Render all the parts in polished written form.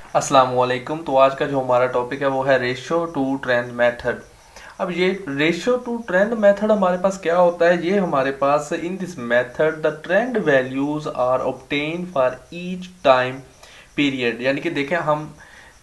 अस्सलाम वालेकुम। तो आज का जो हमारा टॉपिक है वो है रेशियो टू ट्रेंड मेथड। अब ये रेशियो टू ट्रेंड मेथड हमारे पास क्या होता है, ये हमारे पास in this method the trend values are obtain for each time period. यानी कि देखें हम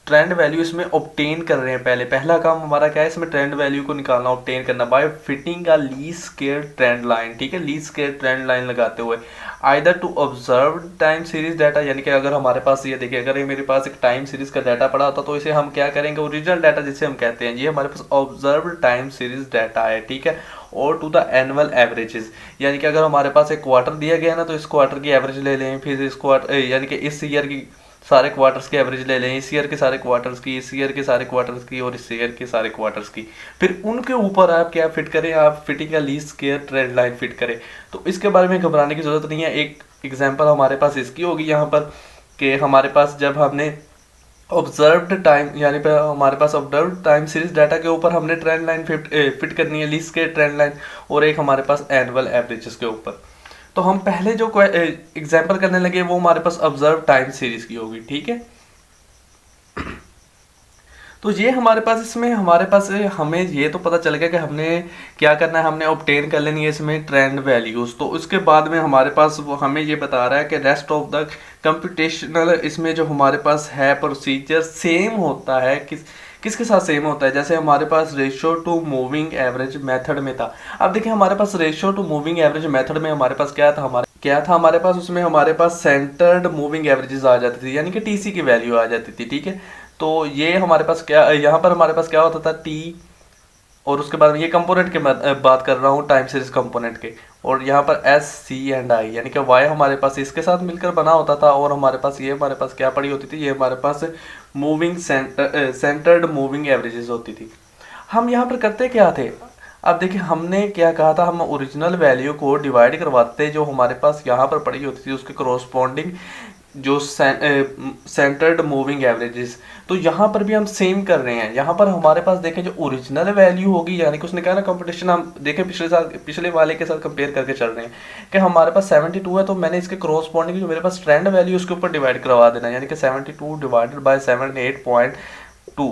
ट्रेंड वैल्यू इसमें ऑब्टेन कर रहे हैं। पहला काम हमारा क्या है, इसमें ट्रेंड वैल्यू को निकालना, ऑब्टेन करना by fitting a least square trend line. ठीक है, लीस्ट स्क्वेयर ट्रेंड लाइन लगाते हुए either to observe time series data. यानी कि अगर हमारे पास ये देखिए, अगर ये मेरे पास एक टाइम सीरीज का डाटा पड़ा होता तो इसे हम क्या करेंगे, ओरिजिनल डाटा जिसे हम कहते हैं, ये हमारे पास ऑब्जर्व टाइम सीरीज डाटा है। ठीक है, और टू द एनुअल एवरेजेस। यानी कि अगर हमारे पास एक क्वार्टर दिया गया ना तो इस क्वार्टर की एवरेज ले लें, फिर इस क्वार्टर यानी कि इस ईयर की सारे क्वार्टर्स की एवरेज ले लें, इस ईयर के सारे क्वार्टर्स की, इस ईयर के सारे क्वार्टर्स की और इस ईयर के सारे क्वार्टर्स की। फिर उनके ऊपर आप क्या फिट करें, आप फिटिंग का least square trend line fit करें। तो इसके बारे में घबराने की जरूरत नहीं है। एक एग्जांपल हमारे पास इसकी होगी यहाँ पर कि हमारे पास जब हमने ऑब्जर्व्ड टाइम यानी पे हमारे पास ऑब्जर्व्ड टाइम सीरीज डाटा के ऊपर हमने ट्रेंड लाइन फिट करनी है, लीस्ट के ट्रेंड लाइन, और एक हमारे पास एनुअल एवरेजेस के ऊपर। तो हम पहले जो एग्जांपल करने लगे वो हमारे पास ऑब्जर्व टाइम सीरीज की होगी। ठीक है, तो ये हमारे पास इसमें हमारे पास हमें ये तो पता चल गया कि हमने क्या करना है, हमने ऑब्टेन कर लेनी है इसमें ट्रेंड वैल्यूज। तो उसके बाद में हमारे पास वो हमें ये बता रहा है कि रेस्ट ऑफ द कंप्यूटेशनल इसमें जो हमारे पास है प्रोसीजर सेम होता है। किसके साथ सेम होता है, जैसे हमारे पास ratio to moving average method में था। अब देखिए हमारे पास ratio to moving average method में हमारे पास क्या था हमारे पास, उसमें हमारे पास सेंटर्ड मूविंग एवरेजेस आ जाती थी, यानी कि टीसी की वैल्यू आ जाती थी। ठीक है, तो ये हमारे पास क्या, यहाँ पर हमारे पास क्या होता था, टी, और उसके बाद में ये कंपोनेंट के बात कर रहा हूँ, टाइम सीरीज कंपोनेंट के, और यहाँ पर एस सी एंड आई, यानी कि वाई हमारे पास इसके साथ मिलकर बना होता था, और हमारे पास ये हमारे पास क्या पड़ी होती थी, ये हमारे पास मूविंग सेंटर्ड मूविंग एवरेजेस होती थी। हम यहाँ पर करते क्या थे, अब देखिए हमने क्या कहा था, हम ओरिजिनल वैल्यू को डिवाइड करवाते जो हमारे पास यहाँ पर पड़ी होती थी उसके करोस्पॉन्डिंग जो सेंटर्ड मूविंग एवरेजेस। तो यहाँ पर भी हम सेम कर रहे हैं। यहाँ पर हमारे पास देखें जो ओरिजिनल वैल्यू होगी, यानी कि उसने कहा ना कंपटीशन, हम देखें पिछले साल पिछले वाले के साथ कंपेयर करके चल रहे हैं कि हमारे पास 72 है, तो मैंने इसके क्रॉसपॉन्डिंग जो मेरे पास ट्रेंड वैल्यू उसके ऊपर डिवाइड करवा देना, यानी कि 72 डिवाइडेड बाय 78.2।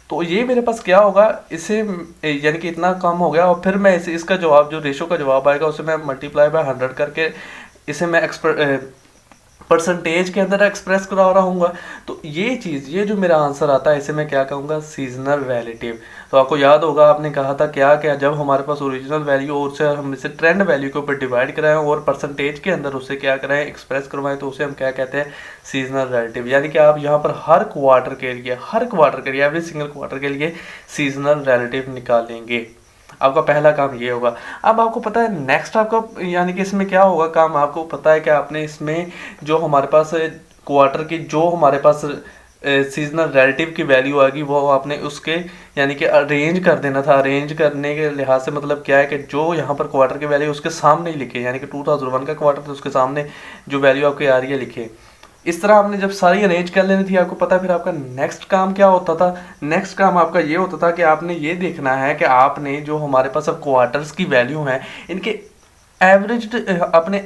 तो ये मेरे पास क्या होगा, इसे यानी कि इतना कम हो गया, और फिर मैं इसे इसका जवाब जो रेशो का जवाब आएगा उसे मैं मल्टीप्लाई बाय 100 करके इसे मैं परसेंटेज के अंदर एक्सप्रेस करा रहा हूँ। तो ये चीज़, ये जो मेरा आंसर आता है इसे मैं क्या कहूँगा, सीजनल रिलेटिव। तो आपको याद होगा आपने कहा था क्या क्या, जब हमारे पास ओरिजिनल वैल्यू और उसे हम इसे ट्रेंड वैल्यू के ऊपर डिवाइड कराएं और परसेंटेज के अंदर उसे क्या कराएं, एक्सप्रेस करवाएं, तो उसे हम क्या कहते हैं, सीजनल रिलेटिव। यानी कि आप यहाँ पर हर क्वार्टर के लिए एवरी सिंगल क्वार्टर के लिए सीजनल रिलेटिव निकालेंगे। आपका पहला काम ये होगा। अब आपको पता है नेक्स्ट आपका यानी कि इसमें क्या होगा काम, आपको पता है कि आपने इसमें जो हमारे पास क्वार्टर की जो हमारे पास सीजनल रिलेटिव की वैल्यू आएगी वो आपने उसके यानी कि अरेंज कर देना था। अरेंज करने के लिहाज से मतलब क्या है कि जो यहाँ पर क्वार्टर की वैल्यू उसके सामने ही लिखे, यानी कि 2001 का क्वार्टर तो उसके सामने जो वैल्यू आपकी आ रही है लिखे। इस तरह आपने जब सारी अरेंज कर लेनी थी, आपको पता है फिर आपका नेक्स्ट काम क्या होता था। नेक्स्ट काम आपका ये होता था कि आपने ये देखना है कि आपने जो हमारे पास अब क्वार्टर्स की वैल्यू है इनके एवरेज अपने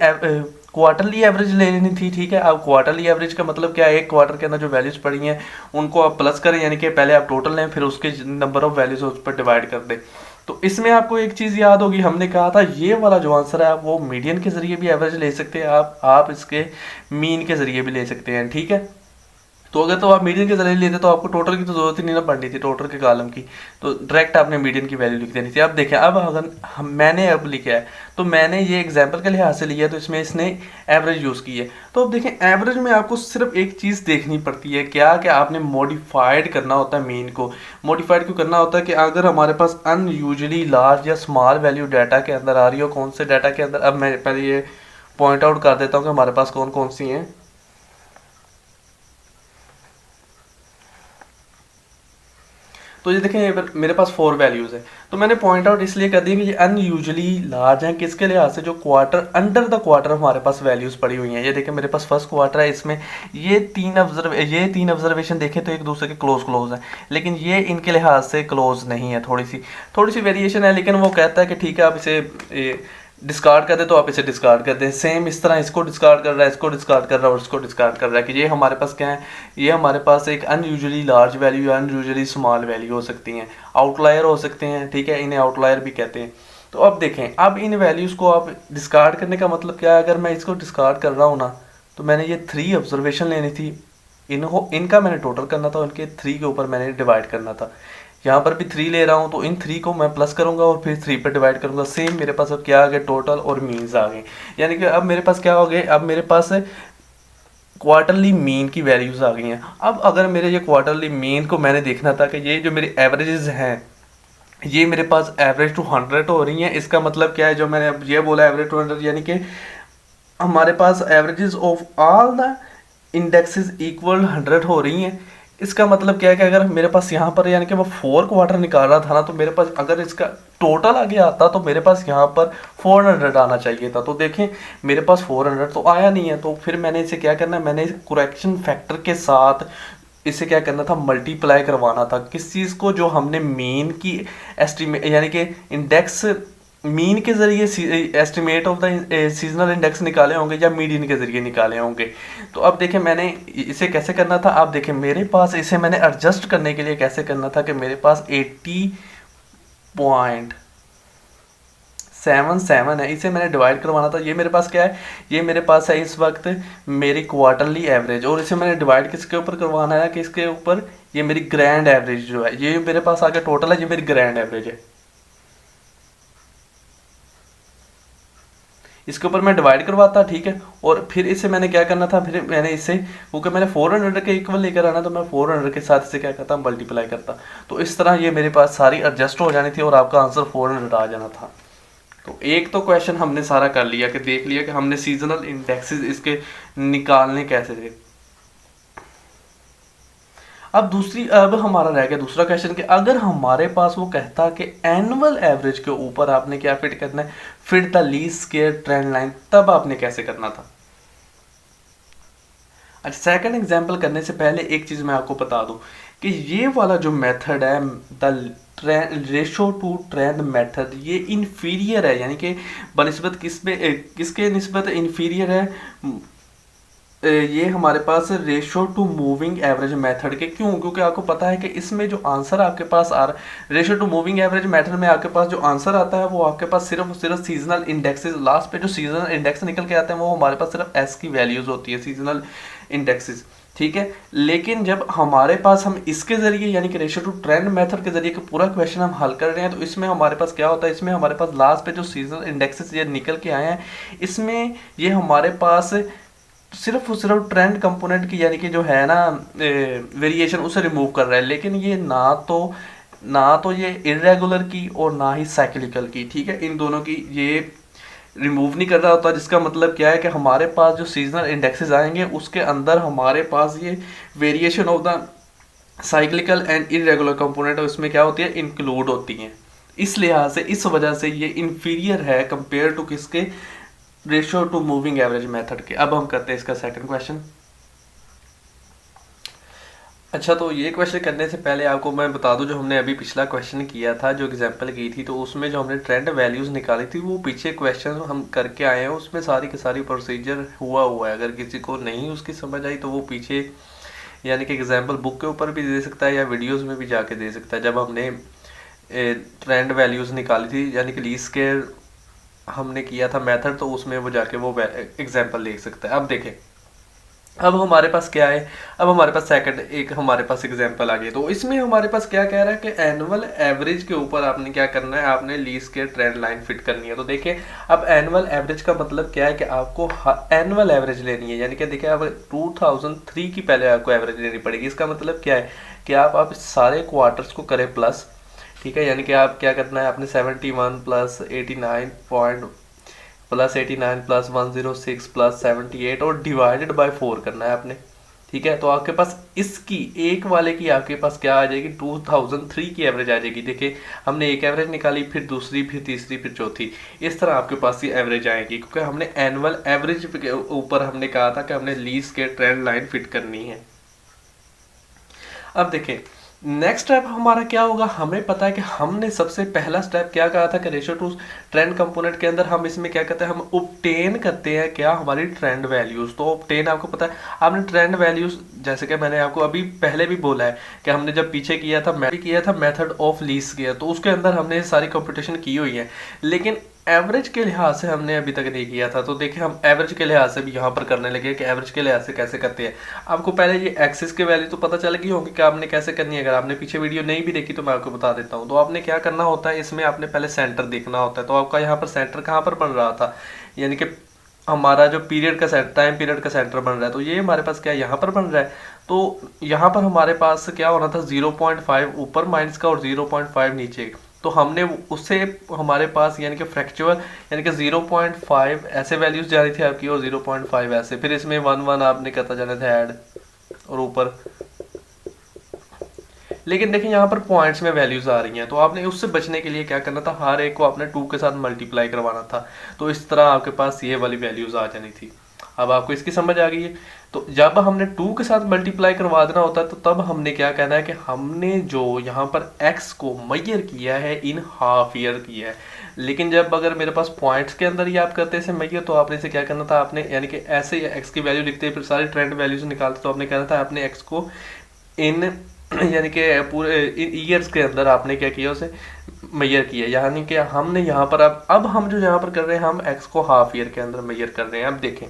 क्वार्टरली एवरेज ले लेनी थी। ठीक है, अब क्वार्टरली एवरेज का मतलब क्या है, एक क्वार्टर के अंदर जो वैल्यूज पड़ी हैं उनको आप प्लस करें, यानी कि पहले आप टोटल लें फिर उसके नंबर ऑफ वैल्यूज उस पर डिवाइड कर दें। तो इसमें आपको एक चीज़ याद होगी, हमने कहा था ये वाला जो आंसर है आप वो मीडियन के जरिए भी एवरेज ले सकते हैं, आप इसके मीन के जरिए भी ले सकते हैं। ठीक है, तो अगर तो आप मीडियन के जरिए लेते तो आपको टोटल की तो जरूरत ही नहीं ना पड़नी थी, टोटल के कॉलम की, तो डायरेक्ट आपने मीडियन की वैल्यू लिख देनी थी। अब देखें, अब अगर मैंने अब लिखा है तो मैंने ये एग्जांपल के लिहाज से लिया है, तो इसमें इसने एवरेज यूज़ की है। तो अब देखें एवरेज में आपको सिर्फ एक चीज़ देखनी पड़ती है, क्या कि आपने मॉडिफाइड करना होता है मीन को। मॉडिफाइड क्यों करना होता है कि अगर हमारे पास अनयूजली लार्ज या स्मॉल वैल्यू डाटा के अंदर आ रही हो, कौन से डाटा के अंदर, अब मैं पहले ये पॉइंट आउट कर देता हूँ कि हमारे पास कौन कौन सी हैं। तो ये देखें मेरे पास 4 वैल्यूज़ है, तो मैंने पॉइंट आउट इसलिए कर दिया कि ये अनयूजली लार्ज हैं, किसके लिहाज से, जो क्वार्टर अंडर द क्वार्टर हमारे पास वैल्यूज़ पड़ी हुई हैं। ये देखें मेरे पास फर्स्ट क्वार्टर है, इसमें ये तीन ऑब्जर्वेशन देखें तो एक दूसरे के क्लोज हैं, लेकिन ये इनके लिहाज से क्लोज नहीं है, थोड़ी सी वेरिएशन है, लेकिन वो कहता है कि ठीक है आप इसे डिस्कार्ड कर दे तो आप इसे डिस्कार्ड कर दें। सेम इस तरह इसको डिस्कार्ड कर रहा है, इसको डिस्कार्ड कर रहा है और इसको डिस्कार्ड कर रहा है कि ये हमारे पास क्या है, ये हमारे पास एक अनयूजुअली लार्ज वैल्यू या अनयूजुअली स्मॉल वैल्यू हो सकती हैं, आउटलायर हो सकते हैं, ठीक है, इन्हें आउटलायर भी कहते हैं। तो अब देखें, अब इन वैल्यूज़ को आप डिस्कार्ड करने का मतलब क्या है, अगर मैं इसको डिस्कार्ड कर रहा हूँ ना, तो मैंने ये 3 ऑब्जर्वेशन लेनी थी, इनका मैंने टोटल करना था, उनके 3 के ऊपर मैंने डिवाइड करना था। यहाँ पर भी 3 ले रहा हूँ तो इन 3 को मैं प्लस करूँगा और फिर 3 पर डिवाइड करूँगा। सेम मेरे पास अब क्या आ गया, टोटल और मीन्स आ गए। यानी कि अब मेरे पास क्या हो गए, अब मेरे पास क्वार्टरली मीन की वैल्यूज़ आ गई हैं। अब अगर मेरे ये क्वार्टरली मीन को मैंने देखना था कि ये जो मेरी एवरेजेस हैं, ये मेरे पास एवरेज टू 100 हो रही हैं, इसका मतलब क्या है, जो मैंने अब ये बोला एवरेज टू 100, यानी कि हमारे पास averages of all the indexes equal 100 हो रही हैं। इसका मतलब क्या है कि अगर मेरे पास यहाँ पर यानी कि मैं 4 क्वार्टर निकाल रहा था ना, तो मेरे पास अगर इसका टोटल आगे आता तो मेरे पास यहाँ पर 400 आना चाहिए था। तो देखें मेरे पास 400 तो आया नहीं है, तो फिर मैंने इसे क्या करना है, मैंने करेक्शन फैक्टर के साथ इसे क्या करना था, मल्टीप्लाई करवाना था। किस चीज़ को, जो हमने मीन की एस्टीमेट यानी कि इंडेक्स मीन के ज़रिए estimate of the seasonal index निकाले होंगे या मीडियन के ज़रिए निकाले होंगे। तो अब देखें मैंने इसे कैसे करना था, आप देखें मेरे पास इसे मैंने एडजस्ट करने के लिए कैसे करना था कि मेरे पास 80.77 है, इसे मैंने डिवाइड करवाना था। ये मेरे पास क्या है, ये मेरे पास है इस वक्त मेरी क्वार्टरली एवरेज, और इसे मैंने डिवाइड किसके ऊपर करवाना है, किसके ऊपर, ये मेरी ग्रैंड एवरेज जो है, ये मेरे पास आगे टोटल है, ये मेरी ग्रैंड एवरेज है। इसके ऊपर मैं डिवाइड करवाता, ठीक है, और फिर इसे मैंने क्या करना था, फिर मैंने इसे, क्योंकि मैंने 400 के इक्वल लेकर आना, तो मैं 400 के साथ इसे क्या करता, मल्टीप्लाई करता। तो इस तरह ये मेरे पास सारी एडजस्ट हो जानी थी और आपका आंसर 400 आ जाना था। तो एक तो क्वेश्चन हमने सारा कर लिया कि देख लिया कि हमने सीजनल इंडेक्सेस इसके निकालने कैसे थे। अब हमारा रह गया दूसरा क्वेश्चन कि अगर हमारे पास वो कहता कि एनुअल एवरेज के ऊपर आपने क्या फिट करना है, fit the least square trend line, तब आपने कैसे करना था। अच्छा, सेकंड एग्जांपल करने से पहले एक चीज़ मैं आपको बता दूं कि ये वाला जो मेथड है, the ratio two trend method, ये इन्फीरियर है, यानी कि बनिस्बत किसके निस्बत इन्फीरियर है, ये हमारे पास ratio to moving average method के। क्यों, क्योंकि आपको पता है कि इसमें जो आंसर आपके पास आ रहा है, ratio to moving average method में आपके पास जो आंसर आता है वो आपके पास सिर्फ सिर्फ सीजनल इंडेक्सेस, लास्ट पे जो सीजनल इंडेक्स निकल के आते हैं वो हमारे पास सिर्फ एस की वैल्यूज होती है, सीजनल इंडेक्सेस, ठीक है। लेकिन जब हमारे पास हम इसके जरिए यानी कि रेशो टू ट्रेंड मेथड के जरिए पूरा क्वेश्चन हम हल कर रहे हैं, तो इसमें हमारे पास क्या होता है, इसमें हमारे पास लास्ट पे जो सीजनल इंडेक्सेस ये निकल के आए हैं, इसमें ये हमारे पास सिर्फ और सिर्फ ट्रेंड कंपोनेंट की यानी कि जो है ना वेरिएशन, उसे रिमूव कर रहा है। लेकिन ये ना तो ये इरेगुलर की और ना ही साइक्लिकल की, ठीक है, इन दोनों की ये रिमूव नहीं कर रहा होता। जिसका मतलब क्या है कि हमारे पास जो सीजनल इंडेक्सेस आएंगे उसके अंदर हमारे पास ये variation of the cyclical and irregular component उसमें क्या होती है, इंक्लूड होती हैं। इस लिहाज से, इस वजह से ये इंफीरियर है कंपेयर टू किसके, ratio to moving average method के। अब हम करते हैं इसका सेकंड क्वेश्चन। अच्छा, तो ये क्वेश्चन करने से पहले आपको मैं बता दूं, जो हमने अभी पिछला क्वेश्चन किया था, जो एग्जांपल की थी, तो उसमें जो हमने ट्रेंड वैल्यूज निकाली थी वो पीछे क्वेश्चन हम करके आए हैं, उसमें सारी की सारी प्रोसीजर हुआ है। अगर किसी को नहीं उसकी समझ आई तो वो पीछे यानी कि एग्जाम्पल बुक के ऊपर भी दे सकता है या वीडियोज़ में भी जाके दे सकता है। जब हमने ट्रेंड वैल्यूज़ निकाली थी यानी कि लीस्ट स्क्वायर हमने किया था मेथड, तो उसमें वो जाके वो एग्जांपल देख सकता है। अब देखें, अब हमारे पास क्या है, अब हमारे पास सेकंड एक हमारे पास एग्जांपल आ गया। तो इसमें हमारे पास क्या कह रहा है कि एनुअल एवरेज के ऊपर आपने क्या करना है, आपने least square trend line fit करनी है। तो देखिए, अब एनुअल एवरेज का मतलब क्या है कि आपको एनुअल एवरेज लेनी है, यानी कि देखिए अब 2003 की पहले आपको एवरेज लेनी पड़ेगी। इसका मतलब क्या है कि आप सारे क्वार्टर्स को करें प्लस, ठीक है, यानी कि आप क्या करना है, आपने 71 प्लस 89 प्लस 89 प्लस 106 प्लस 78 और डिवाइडेड बाय 4 करना है आपने, ठीक है। तो आपके पास इसकी एक वाले की आपके पास क्या आ जाएगी, 2003 की एवरेज आ जाएगी। देखिए, हमने एक एवरेज निकाली, फिर दूसरी, फिर तीसरी, फिर चौथी, इस तरह आपके पास ये एवरेज आएगी, क्योंकि हमने एनुअल एवरेज के ऊपर हमने कहा था कि हमने लीस्ट के ट्रेंड लाइन फिट करनी है। अब देखें, नेक्स्ट स्टेप हमारा क्या होगा, हमें पता है कि हमने सबसे पहला स्टेप क्या कहा था कि रेशियो टू ट्रेंड कंपोनेंट के अंदर हम इसमें क्या करते हैं, हम ऑब्टेन करते हैं क्या, हमारी ट्रेंड वैल्यूज। तो ऑब्टेन आपको पता है, आपने ट्रेंड वैल्यूज जैसे कि मैंने आपको अभी पहले भी बोला है कि हमने जब पीछे किया था मेथड ऑफ लीस्ट किया, तो उसके अंदर हमने सारी कंप्यूटेशन की हुई है, लेकिन एवरेज के लिहाज से हमने अभी तक नहीं किया था। तो देखिए हम एवरेज के लिहाज से भी यहाँ पर करने लगे कि एवरेज के लिहाज से कैसे करते हैं। आपको पहले ये एक्सिस के वैल्यू तो पता चल गई होगी कि आपने कैसे करनी है। अगर आपने पीछे वीडियो नहीं भी देखी तो मैं आपको बता देता हूँ। तो आपने क्या करना होता है, इसमें आपने पहले सेंटर देखना होता है। तो आपका यहाँ पर सेंटर कहाँ पर बन रहा था, यानी कि हमारा जो पीरियड का सेंटर, टाइम पीरियड का सेंटर बन रहा है, तो ये हमारे पास क्या यहाँ पर बन रहा है। तो यहाँ पर हमारे पास क्या होना था, 0.5 ऊपर माइनस का और 0.5 नीचे। तो हमने उससे हमारे पास यानी कि फ्रैक्चुअल यानी कि 0.5 ऐसे वैल्यूज जा रही थी आपकी और 0.5 ऐसे, फिर इसमें 1 आपने करता जाना था ऐड और ऊपर। लेकिन देखिए यहाँ पर पॉइंट्स में वैल्यूज आ रही हैं, तो आपने उससे बचने के लिए क्या करना था, हर एक को आपने 2 के साथ मल्टीप्लाई करवाना था। तो इस तरह आपके पास ये वाली वैल्यूज आ जानी थी। अब आपको इसकी समझ आ गई है। तो जब हमने 2 के साथ मल्टीप्लाई करवा देना होता है, तो तब हमने क्या कहना है कि हमने जो यहाँ पर x को मेजर किया है इन हाफ ईयर किया है। लेकिन जब अगर मेरे पास पॉइंट्स के अंदर ही आप करते इसे मेजर, तो आपने इसे क्या करना था, आपने यानी कि ऐसे x की वैल्यू लिखते फिर सारी ट्रेंड वैल्यूज निकालते, तो आपने कहना था आपने x को इन यानी कि पूरे ईयर्स के अंदर आपने क्या किया, उसे मेजर किया। यानी कि हमने यहाँ पर अब हम जो यहाँ पर कर रहे हैं, हम x को हाफ ईयर के अंदर मेजर कर रहे हैं। अब देखें,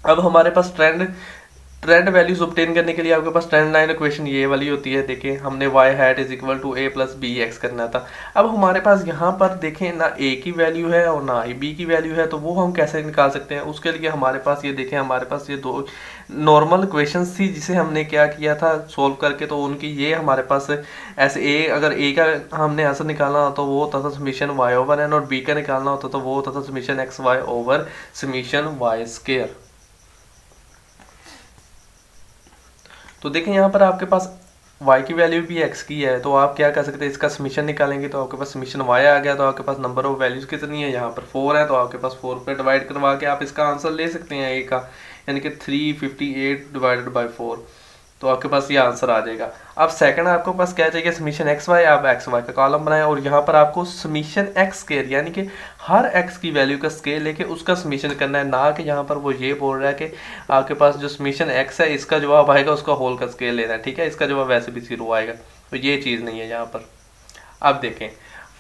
अब हमारे पास ट्रेंड वैल्यूज ऑब्टेन करने के लिए आपके पास ट्रेंड लाइन इक्वेशन ये वाली होती है। देखिए हमने y hat is equal to a plus b x करना था। अब हमारे पास यहाँ पर देखें ना a की वैल्यू है और ना ही b की वैल्यू है, तो वो हम कैसे निकाल सकते हैं। उसके लिए हमारे पास ये देखें, हमारे पास ये दो नॉर्मल इक्वेशंस थी जिसे हमने क्या किया था सोल्व करके। तो उनकी ये हमारे पास ऐसे a, अगर a का हमने आंसर निकालना हो तो वो होता था समीशन y ओवर n, और b का निकालना होता तो वो होता था summation x y over summation y square. तो देखें यहाँ पर आपके पास y की वैल्यू भी x की है, तो आप क्या कर सकते हैं, इसका समीशन निकालेंगे तो आपके पास समीशन y आ गया। तो आपके पास नंबर ऑफ वैल्यूज कितनी है, यहाँ पर 4 है, तो आपके पास 4 पे डिवाइड करवा के आप इसका आंसर ले सकते हैं a का, यानी कि 358 डिवाइडेड बाई 4। तो आपके पास ये आंसर आ जाएगा। अब सेकंड आपके पास क्या चाहिए, समीशन एक्स वाई, आप एक्स वाई का कॉलम बनाएं और यहाँ पर आपको समीशन एक्स स्केयर यानी कि हर एक्स की वैल्यू का स्केयर लेके उसका समीशन करना है, ना कि यहाँ पर वो ये बोल रहा है कि आपके पास जो समीशन एक्स है इसका जवाब आएगा उसका होल का स्केयर लेना है। ठीक है, इसका जवाब वैसे भी 0 आएगा, तो ये चीज़ नहीं है यहाँ पर। अब देखें,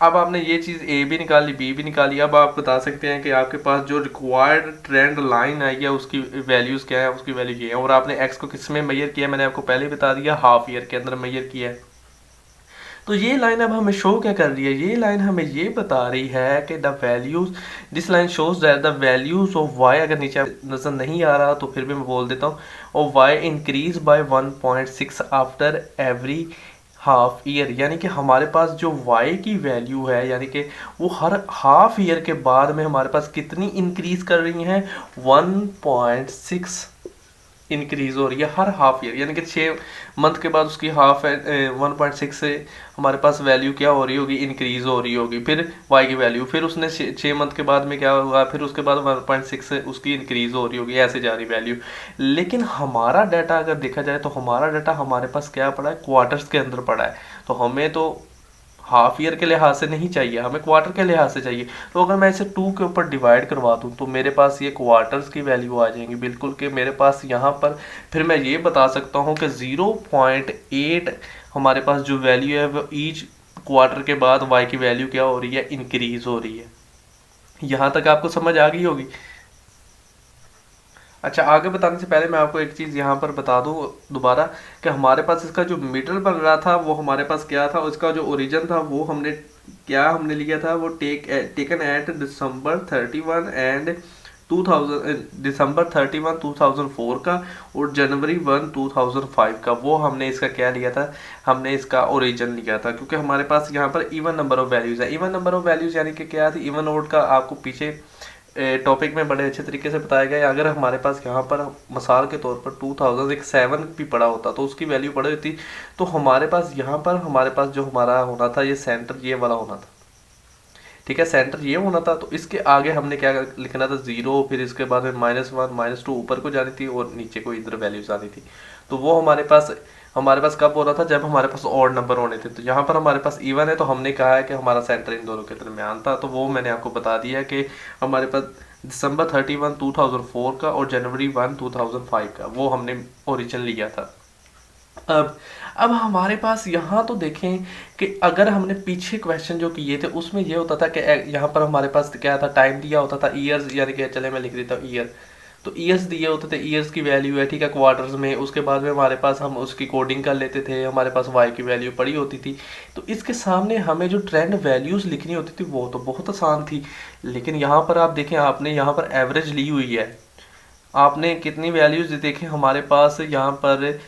अब आपने ये चीज़ ए भी निकाली बी भी निकाली। अब आप बता सकते हैं कि आपके पास जो रिक्वायर्ड ट्रेंड लाइन आई है उसकी वैल्यूज़ क्या है, उसकी वैल्यू ये है। और आपने एक्स को किस में मेजर किया, मैंने आपको पहले ही बता दिया, हाफ ईयर के अंदर मेजर किया है। तो ये लाइन अब हमें शो क्या कर रही है, ये लाइन हमें ये बता रही है कि the values, this line shows that the values of y, अगर नीचे नजर नहीं आ रहा तो फिर भी मैं बोल देता हूँ, और y increase by 1.6 after every half year. यानी कि हमारे पास जो y की वैल्यू है यानी कि वो हर हाफ ईयर के बाद में हमारे पास कितनी इंक्रीज कर रही है, 1.6 इंक्रीज हो रही है हर हाफ ईयर। यानी कि 6 मंथ के बाद उसकी हाफ 1.6 से हमारे पास वैल्यू क्या हो रही होगी, इंक्रीज हो रही होगी। फिर y की वैल्यू, फिर उसने 6 मंथ के बाद में क्या होगा, फिर उसके बाद 1.6 से उसकी इंक्रीज हो रही होगी, ऐसे जा रही वैल्यू। लेकिन हमारा डाटा अगर देखा जाए तो हमारा डाटा हमारे पास क्या पड़ा है, क्वार्टर्स के अंदर पड़ा है। तो हमें तो हाफ ईयर के लिहाज से नहीं चाहिए, हमें क्वार्टर के लिहाज से चाहिए। तो अगर मैं इसे 2 के ऊपर डिवाइड करवा दूं तो मेरे पास ये क्वार्टर्स की वैल्यू आ जाएंगी बिल्कुल, कि मेरे पास यहाँ पर फिर मैं ये बता सकता हूँ कि 0.8 हमारे पास जो वैल्यू है वो ईच क्वार्टर के बाद y की वैल्यू क्या हो रही है, इंक्रीज हो रही है। यहाँ तक आपको समझ आ गई होगी। अच्छा, आगे बताने से पहले मैं आपको एक चीज़ यहाँ पर बता दूँ दोबारा कि हमारे पास इसका जो मिडल बन रहा था वो हमारे पास क्या था, उसका जो ओरिजिन था वो हमने लिया था, वो टेकन एट दिसंबर 31 एंड 2004 का और जनवरी 1 2005 का, वो हमने इसका क्या लिया था, हमने इसका ओरिजिन लिया था। क्योंकि हमारे पास यहाँ पर इवन नंबर ऑफ वैल्यूज़ है। इवन नंबर ऑफ वैल्यूज़ यानी कि क्या थी, इवन ओड का आपको पीछे टॉपिक में बड़े अच्छे तरीके से बताया गया है। अगर हमारे पास यहाँ पर मिसाल के तौर पर 2007 भी पड़ा होता तो उसकी वैल्यू पड़ी होती, तो हमारे पास यहाँ पर हमारे पास जो हमारा होना था ये सेंटर ये वाला होना था। ठीक है, सेंटर ये होना था। तो इसके आगे हमने क्या लिखना था, 0, फिर इसके बाद में -1 -2 ऊपर को जानी थी और नीचे को इधर वैल्यूज आनी थी। तो वो हमारे पास कब हो रहा था, जब हमारे पास ऑड नंबर होने थे। तो यहाँ पर हमारे पास इवन है, तो हमने कहा है कि हमारा सेंटर इन दोनों के दरमियान था। तो वो मैंने आपको बता दिया है कि हमारे पास दिसंबर 31 2004 का और जनवरी 1 2005 का वो हमने ओरिजिन लिया था। अब हमारे पास यहाँ तो देखें कि अगर हमने पीछे क्वेश्चन जो किए थे उसमें ये होता था कि यहाँ पर हमारे पास क्या था, टाइम दिया होता था ईयर्स, यानी कि चले मैं लिख देता हूँ ईयर। तो ईयर्स दिए होते थे, ईयर्स की वैल्यू है, ठीक है, क्वार्टर्स में। उसके बाद में हमारे पास हम उसकी कोडिंग कर लेते थे, हमारे पास वाई की वैल्यू पड़ी होती थी। तो इसके सामने हमें जो ट्रेंड वैल्यूज़ लिखनी होती थी वो तो बहुत आसान थी। लेकिन यहाँ पर आप देखें, आपने यहाँ पर एवरेज ली हुई है, आपने कितनी वैल्यूज़ देखें, हमारे पास यहाँ पर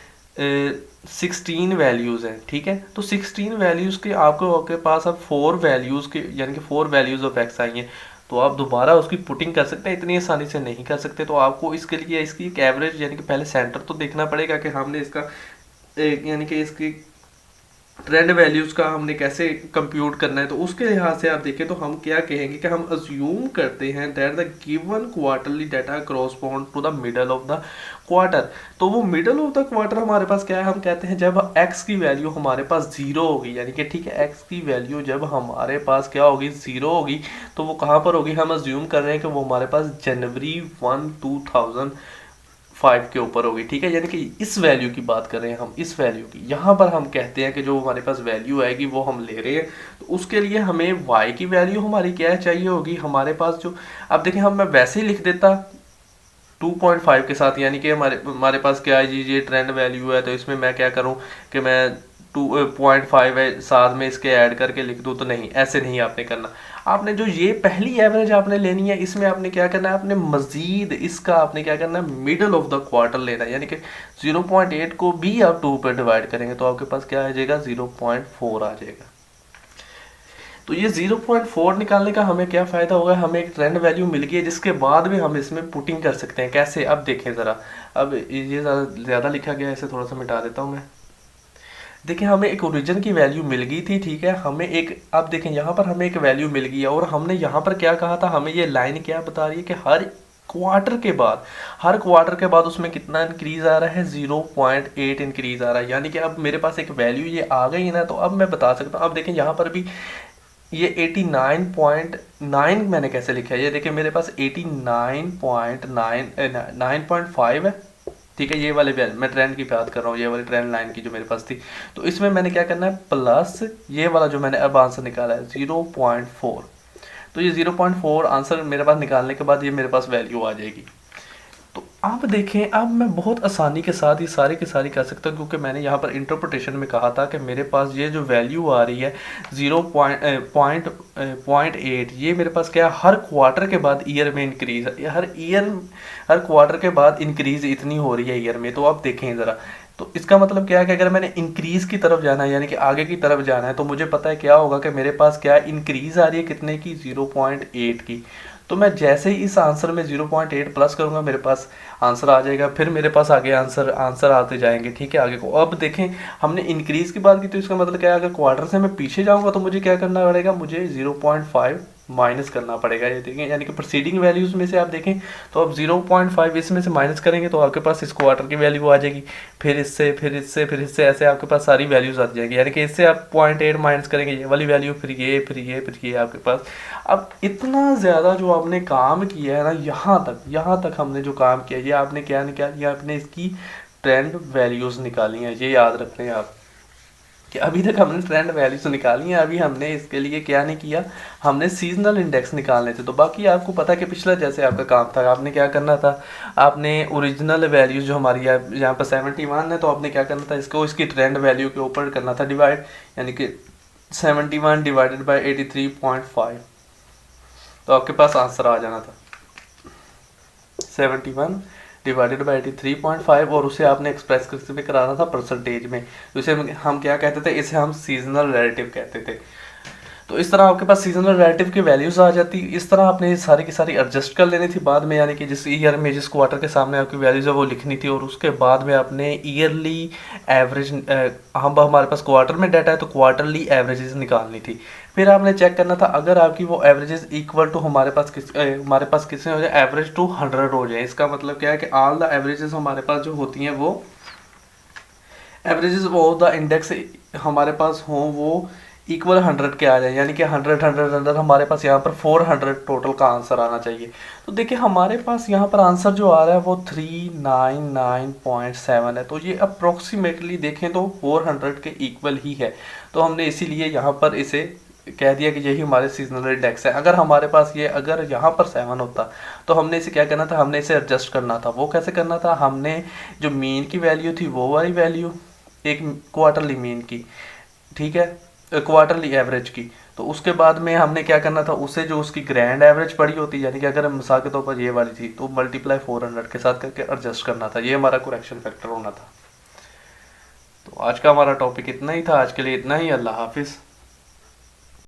16 वैल्यूज़ हैं, ठीक है। तो 16 वैल्यूज़ के आपके पास अब 4 वैल्यूज़ के यानी कि 4 वैल्यूज़ ऑफ एक्स आई हैं। तो आप दोबारा उसकी पुटिंग कर सकते हैं, इतनी आसानी से नहीं कर सकते। तो आपको इसके लिए इसकी एक एवरेज यानी कि पहले सेंटर तो देखना पड़ेगा कि हमने इसका यानी कि इसकी ट्रेंड वैल्यूज़ का हमने कैसे कंप्यूट करना है। तो उसके लिहाज से आप देखें तो हम क्या कहेंगे कि हम अज्यूम करते हैं that the given quarterly data correspond to the middle of the quarter. तो वो मिडल ऑफ द क्वार्टर हमारे पास क्या है, हम कहते हैं जब एक्स की वैल्यू हमारे पास जीरो होगी, यानी कि ठीक है, एक्स की वैल्यू जब हमारे पास क्या होगी, जीरो होगी, तो वो कहाँ पर होगी, हम अज्यूम कर रहे हैं कि वो हमारे पास जनवरी 1 2005 के ऊपर होगी, ठीक है। यानी कि इस वैल्यू की बात कर रहे हैं हम, इस वैल्यू की। यहाँ पर हम कहते हैं कि जो हमारे पास वैल्यू आएगी वो हम ले रहे हैं। तो उसके लिए हमें y की वैल्यू हमारी क्या चाहिए होगी, हमारे पास जो, अब देखें, हम मैं वैसे ही लिख देता 2.5 के साथ, यानी कि हमारे पास क्या है जी, ये ट्रेंड वैल्यू है। तो इसमें मैं क्या करूं कि मैं 2.5 है साथ में इसके ऐड करके लिख दूं, तो नहीं, ऐसे नहीं आपने करना। आपने जो ये पहली एवरेज आपने लेनी है, इसमें आपने क्या करना है, आपने मजीद इसका आपने क्या करना है, मिडल ऑफ द क्वार्टर लेना है। यानी कि 0.8 को भी आप 2 पर डिवाइड करेंगे तो आपके पास क्या आ जाएगा, 0.4 आ जाएगा। तो ये 0.4 निकालने का हमें क्या फ़ायदा होगा, हमें एक ट्रेंड वैल्यू मिल गई है जिसके बाद भी हम इसमें पुटिंग कर सकते हैं। कैसे, अब देखें ज़रा, अब ये ज़्यादा लिखा गया है, इसे थोड़ा सा मिटा देता हूँ मैं। देखिए, हमें एक ओरिजिन की वैल्यू मिल गई थी, ठीक है, हमें एक, अब देखें यहाँ पर हमें एक वैल्यू मिल गई है और हमने यहाँ पर क्या कहा था, हमें ये लाइन क्या बता रही है कि हर क्वार्टर के बाद उसमें कितना इंक्रीज आ रहा है, 0.8 इंक्रीज आ रहा है। यानी कि अब मेरे पास एक वैल्यू ये आ गई ना, तो अब मैं बता सकता हूँ। अब देखें यहाँ पर भी ये 89.9 मैंने कैसे लिखा है, ये देखिए मेरे पास 89.9 है, ठीक है। ये वाले मैं ट्रेंड की बात कर रहा हूँ, ये वाली ट्रेंड लाइन की जो मेरे पास थी। तो इसमें मैंने क्या करना है, प्लस ये वाला जो मैंने अब आंसर निकाला है 0.4। तो ये 0.4 आंसर मेरे पास निकालने के बाद ये मेरे पास वैल्यू आ जाएगी। तो आप देखें, अब मैं बहुत आसानी के साथ ये सारी की सारी कर सकता हूँ, क्योंकि मैंने यहाँ पर इंटरप्रिटेशन में कहा था कि मेरे पास ये जो वैल्यू आ रही है 0.8, ये मेरे पास क्या है, हर क्वार्टर के बाद ईयर में इंक्रीज, हर क्वार्टर के बाद इंक्रीज इतनी हो रही है ईयर में। तो आप देखें ज़रा, तो इसका मतलब क्या है कि अगर मैंने इंक्रीज की तरफ जाना है, यानी कि आगे की तरफ जाना है, तो मुझे पता है क्या होगा कि मेरे पास क्या इंक्रीज आ रही है, कितने की, 0.8 की। तो मैं जैसे ही इस आंसर में 0.8 प्लस करूंगा, मेरे पास आंसर आ जाएगा। फिर मेरे पास आगे आंसर आते जाएंगे, ठीक है, आगे को। अब देखें, हमने इंक्रीज की बात की, तो इसका मतलब क्या है, अगर क्वार्टर से मैं पीछे जाऊंगा तो मुझे क्या करना पड़ेगा, मुझे 0.5 माइनस करना पड़ेगा। ये देखें, यानी कि प्रोसीडिंग वैल्यूज में से आप देखें तो अब 0.5 इसमें से माइनस करेंगे तो आपके पास इस क्वार्टर की वैल्यू आ जाएगी, फिर इससे ऐसे आपके पास सारी वैल्यूज आ जाएगी। यानी कि इससे आप 0.8 माइनस करेंगे ये वाली वैल्यू, फिर ये आपके पास। अब इतना ज़्यादा जो आपने काम किया है ना, यहाँ तक हमने जो काम किया, ये आपने क्या निकाली, आपने इसकी ट्रेंड वैल्यूज़ निकाली हैं। ये याद रख लें आप कि अभी तक हमने ट्रेंड वैल्यूज निकाली हैं, अभी हमने इसके लिए क्या नहीं किया, हमने सीजनल इंडेक्स निकालने थे। तो बाकी आपको पता है कि पिछला जैसे आपका काम था, आपने क्या करना था, आपने ओरिजिनल वैल्यूज जो हमारी यहाँ पर 71 है, तो आपने क्या करना था, इसको इसकी ट्रेंड वैल्यू के ऊपर करना था डिवाइड, यानी कि 71 डिवाइडेड बाई 83.5, तो आपके पास आंसर आ जाना था 71 डिवाइडेड बाई 83.5, और उसे आपने एक्सप्रेस करके कराना था परसेंटेज में। तो इसे हम क्या कहते थे, इसे हम सीजनल रिलेटिव कहते थे। तो इस तरह आपके पास सीजनल रिलेटिव की वैल्यूज़ आ जाती। इस तरह आपने सारी की सारी एडजस्ट कर लेनी थी बाद में, यानी कि जिस ईयर में जिस क्वार्टर के सामने आपकी वैल्यूज़ है वो लिखनी थी, और उसके बाद में आपने ईयरली एवरेज, हम हमारे पास क्वार्टर में डाटा है तो क्वार्टरली एवरेजेस निकालनी थी। फिर आपने चेक करना था अगर आपकी वो एवरेजेस इक्वल टू हमारे पास कितने हो जाए, एवरेज टू 100 हो जाए। इसका मतलब क्या है कि ऑल द एवरेजेस हमारे पास जो होती हैं वो एवरेजेस ऑफ द इंडेक्स हमारे पास हो वो इक्वल 100 के आ जाए, यानी कि 100 हमारे पास यहाँ पर 400 टोटल का आंसर आना चाहिए। तो देखिए हमारे पास यहाँ पर आंसर जो आ रहा है वो 399.7 है, तो ये अप्रोक्सीमेटली देखें तो 400 के इक्वल ही है। तो हमने इसीलिए यहाँ पर इसे कह दिया कि यही हमारे सीजनल इंडेक्स है। अगर हमारे पास ये अगर यहाँ पर 7 होता तो हमने इसे क्या करना था, हमने इसे एडजस्ट करना था। वो कैसे करना था, हमने जो मीन की वैल्यू थी वो वाली वैल्यू, एक क्वार्टरली मीन की, ठीक है, क्वार्टरली एवरेज की, तो उसके बाद में हमने क्या करना था, उसे जो उसकी ग्रैंड एवरेज पड़ी होती, यानी कि अगर मिसाल के तौर पर ये वाली थी तो मल्टीप्लाई 400 के साथ करके एडजस्ट करना था। ये हमारा करेक्शन फैक्टर होना था। तो आज का हमारा टॉपिक इतना ही था, आज के लिए इतना ही। अल्लाह हाफिज़।